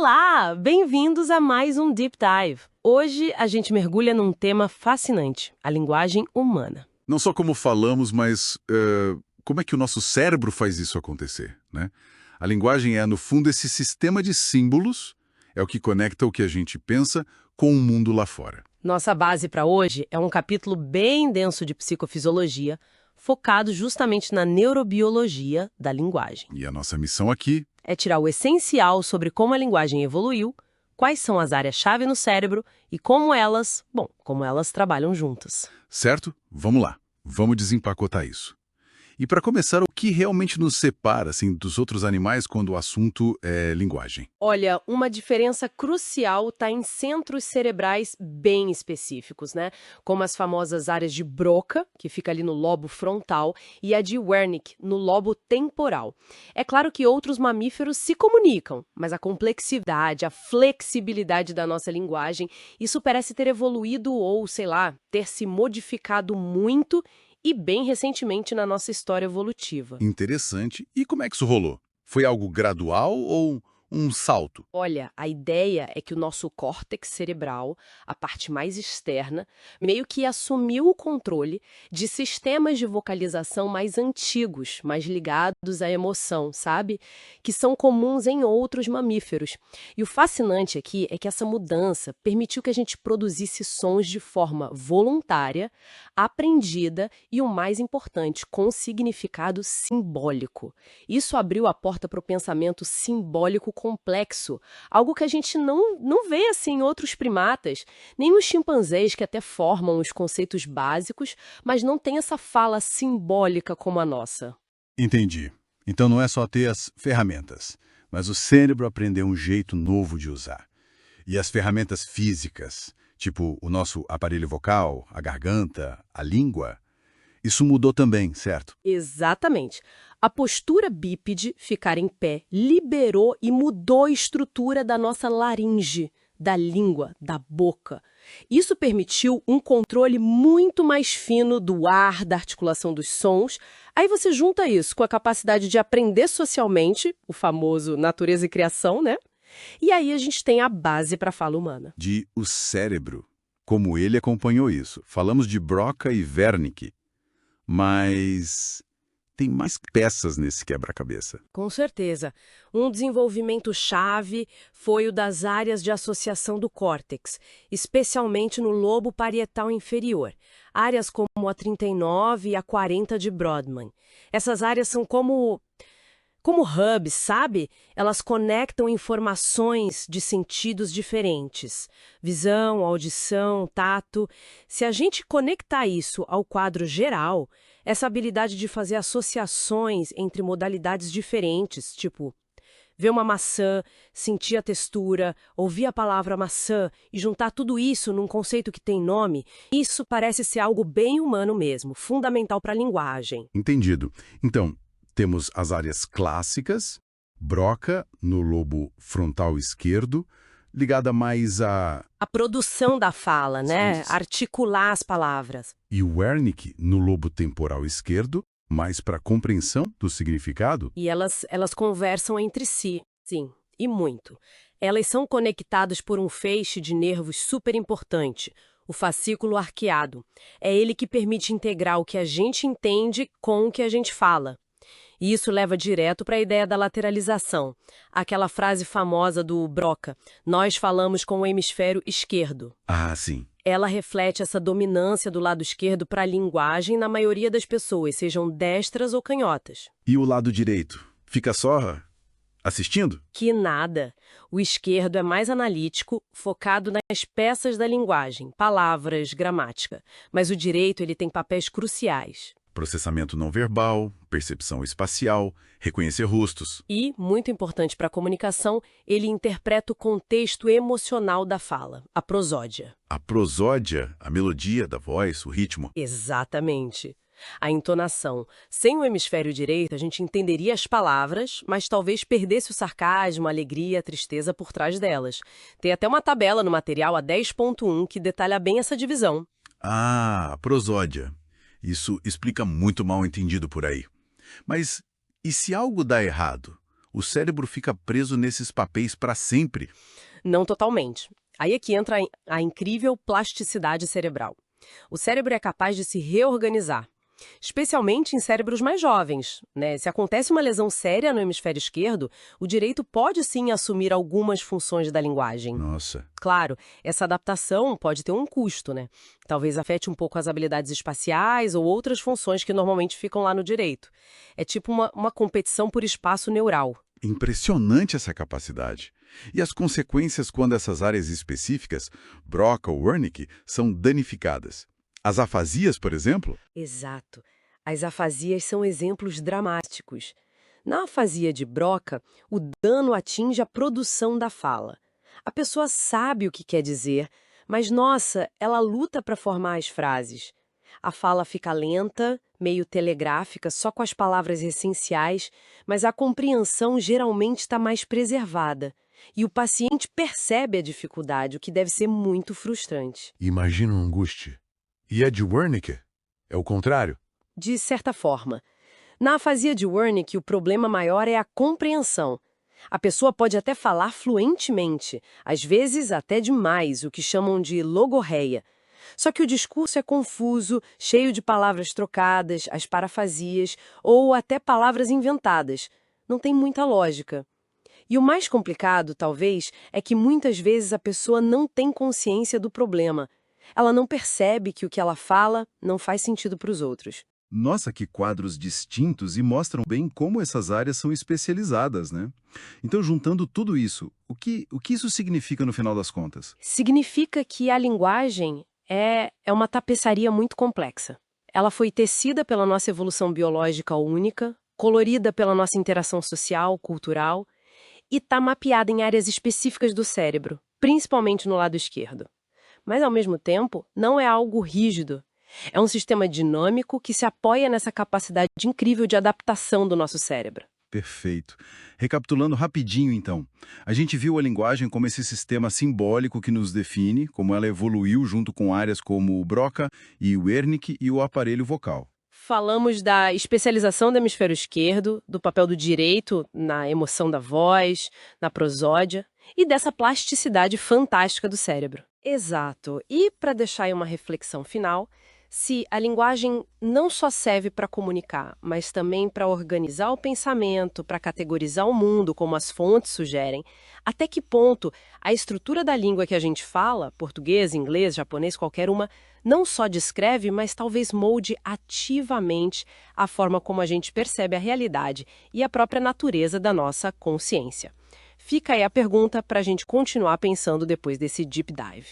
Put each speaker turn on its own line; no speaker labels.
Olá! Bem-vindos a mais um Deep Dive. Hoje a gente mergulha num tema fascinante, a linguagem humana.
Não só como falamos, mas como é que o nosso cérebro faz isso acontecer, né? A linguagem é, no fundo, esse sistema de símbolos, é o que conecta o que a gente pensa com o mundo lá fora.
Nossa base para hoje é um capítulo bem denso de psicofisiologia, focado justamente na neurobiologia da linguagem.
E a nossa missão aqui
É tirar o essencial sobre como a linguagem evoluiu, quais são as áreas-chave no cérebro e como elas trabalham juntas.
certo? Vamos lá, vamos desempacotar isso. E para começar, o que realmente nos separa assim, dos outros animais quando o assunto é linguagem?
Olha, uma diferença crucial está em centros cerebrais bem específicos, né? Como as famosas áreas de Broca, que fica ali no lobo frontal, e a de Wernicke, no lobo temporal. É claro que outros mamíferos se comunicam, mas a complexidade, a flexibilidade da nossa linguagem, isso parece ter evoluído ou, sei lá, ter se modificado muito e bem recentemente na nossa história evolutiva.
Interessante. E como é que isso rolou? Foi algo gradual ou um salto?
Olha, a ideia é que o nosso córtex cerebral, a parte mais externa, meio que assumiu o controle de sistemas de vocalização mais antigos, mais ligados à emoção, sabe? Que são comuns em outros mamíferos. E o fascinante aqui é que essa mudança permitiu que a gente produzisse sons de forma voluntária, aprendida e, o mais importante, com significado simbólico. Isso abriu a porta para o pensamento simbólico complexo, algo que a gente não vê assim em outros primatas, nem nos chimpanzés que até formam os conceitos básicos, mas não tem essa fala simbólica como a nossa.
Entendi. Então não é só ter as ferramentas, mas o cérebro aprendeu um jeito novo de usar. E as ferramentas físicas, tipo o nosso aparelho vocal, a garganta, a língua, isso mudou também, certo?
Exatamente. A postura bípede, ficar em pé, liberou e mudou a estrutura da nossa laringe, da língua, da boca. Isso permitiu um controle muito mais fino do ar, da articulação dos sons. Aí você junta isso com a capacidade de aprender socialmente, o famoso natureza e criação, né? E aí a gente tem a base para a fala humana.
De o cérebro, como ele acompanhou isso. Falamos de Broca e Wernicke, mas tem mais peças nesse quebra-cabeça.
Com certeza. Um desenvolvimento chave foi o das áreas de associação do córtex, especialmente no lobo parietal inferior, áreas como a 39 e a 40 de Brodmann. Essas áreas são como hubs, sabe? Elas conectam informações de sentidos diferentes. Visão, audição, tato. Se a gente conectar isso ao quadro geral, essa habilidade de fazer associações entre modalidades diferentes, tipo ver uma maçã, sentir a textura, ouvir a palavra maçã e juntar tudo isso num conceito que tem nome, isso parece ser algo bem humano mesmo, fundamental para a linguagem.
Entendido. Então, temos as áreas clássicas, Broca no lobo frontal esquerdo, ligada mais a...
A produção da fala, né?
Sim.
Articular as palavras.
E o Wernicke no lobo temporal esquerdo, mais para a compreensão do significado.
E elas conversam entre si, sim, e muito. Elas são conectadas por um feixe de nervos super importante, o fascículo arqueado. É ele que permite integrar o que a gente entende com o que a gente fala. E isso leva direto para a ideia da lateralização, aquela frase famosa do Broca, nós falamos com o hemisfério esquerdo.
Ah, sim.
Ela reflete essa dominância do lado esquerdo para a linguagem na maioria das pessoas, sejam destras ou canhotas.
E o lado direito? Fica só assistindo?
Que nada. O esquerdo é mais analítico, focado nas peças da linguagem, palavras, gramática. Mas o direito ele tem papéis cruciais.
Processamento não verbal, percepção espacial, reconhecer rostos.
E, muito importante para a comunicação, ele interpreta o contexto emocional da fala, a prosódia.
A prosódia, a melodia da voz, o ritmo.
Exatamente. A entonação. Sem o hemisfério direito, a gente entenderia as palavras, mas talvez perdesse o sarcasmo, a alegria, a tristeza por trás delas. Tem até uma tabela no material a 10.1 que detalha bem essa divisão.
Ah, a prosódia. Isso explica muito mal entendido por aí. Mas e se algo dá errado?
O cérebro fica preso nesses papéis para sempre.
Não totalmente. Aí é que entra a incrível plasticidade cerebral. O cérebro é capaz de se reorganizar, especialmente em cérebros mais jovens, né? Se acontece uma lesão séria no hemisfério esquerdo, o direito pode sim assumir algumas funções da linguagem.
Nossa.
Claro, essa adaptação pode ter um custo, né? Talvez afete um pouco as habilidades espaciais ou outras funções que normalmente ficam lá no direito. É tipo uma competição por espaço neural.
Impressionante essa capacidade. E as consequências quando essas áreas específicas, Broca ou Wernicke, são danificadas? As afasias, por exemplo?
Exato. As afasias são exemplos dramáticos. Na afasia de Broca, o dano atinge a produção da fala. A pessoa sabe o que quer dizer, mas, nossa, ela luta para formar as frases. A fala fica lenta, meio telegráfica, só com as palavras essenciais, mas a compreensão geralmente está mais preservada. E o paciente percebe a dificuldade, o que deve ser muito frustrante.
Imagina a angústia. E a de Wernicke? É o contrário?
De certa forma. Na afasia de Wernicke, o problema maior é a compreensão. A pessoa pode até falar fluentemente, às vezes até demais, o que chamam de logorreia. Só que o discurso é confuso, cheio de palavras trocadas, as parafasias, ou até palavras inventadas. Não tem muita lógica. E o mais complicado, talvez, é que muitas vezes a pessoa não tem consciência do problema. Ela não percebe que o que ela fala não faz sentido para os outros.
Nossa, que quadros distintos e mostram bem como essas áreas são especializadas, né? Então, juntando tudo isso, o que isso significa no final das contas?
Significa que a linguagem é uma tapeçaria muito complexa. Ela foi tecida pela nossa evolução biológica única, colorida pela nossa interação social, cultural, e está mapeada em áreas específicas do cérebro, principalmente no lado esquerdo. Mas, ao mesmo tempo, não é algo rígido. É um sistema dinâmico que se apoia nessa capacidade incrível de adaptação do nosso cérebro.
Perfeito. Recapitulando rapidinho, então. A gente viu a linguagem como esse sistema simbólico que nos define, como ela evoluiu junto com áreas como o Broca e o Wernicke e o aparelho vocal.
Falamos da especialização do hemisfério esquerdo, do papel do direito na emoção da voz, na prosódia, e dessa plasticidade fantástica do cérebro. Exato. E, para deixar aí uma reflexão final, se a linguagem não só serve para comunicar, mas também para organizar o pensamento, para categorizar o mundo, como as fontes sugerem, até que ponto a estrutura da língua que a gente fala, português, inglês, japonês, qualquer uma, não só descreve, mas talvez molde ativamente a forma como a gente percebe a realidade e a própria natureza da nossa consciência. Fica aí a pergunta para a gente continuar pensando depois desse deep dive.